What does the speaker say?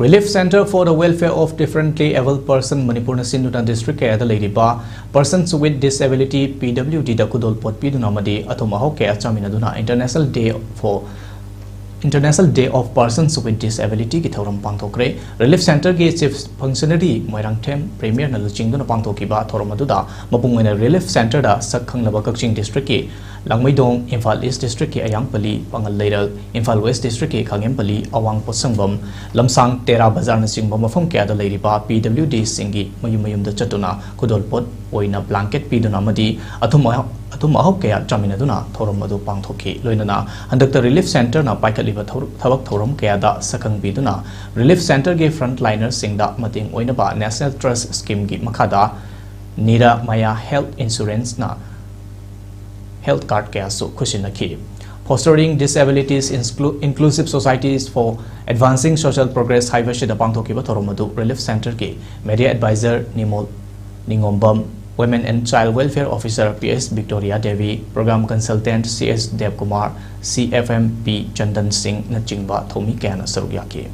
Relief Center for the Welfare of Differently Abled Person Manipur na Sinduna District kaya da leiriba Persons with Disability PWD da kudol pot piduna madi athumahok kaya chaminaduna International Day of Persons with Disability ki thauram pangthokhre Relief Center ki Chief Functionary Moirangthem Premier na luchingduna pangthokiba thoram aduda mapungmena Relief Center da sakhanglaba Kakching District ki Langmaidong Imphal East District ki Ayangpali Pangal Leiral Imphal West District ki Khangempali Awang Posangbam Lamsang Tera Bazar na singba mafam kaya da leiriba PWD singi mayum da chatuna kudol pot oina blanket piduna madi athumahok kaya chaminaduna thoram adu pangthoki loinana handakta Relief Center na paikaliba thabak thoram kaya da sakhang biduna Relief Center ge frontliners singda mating oinaba National Trust Scheme gi makhada Nira Maya Health Insurance na health card kaya so khusinaki fostering disabilities inclusive societies for advancing social progress haiba shida pangthokiba thoromadu Relief Center ki media advisor Ningombam Women and Child Welfare Officer PS Victoria Devi Program Consultant CS Devkumar CFMP Chandan Singh na chingba thomi kaya na sarugyaki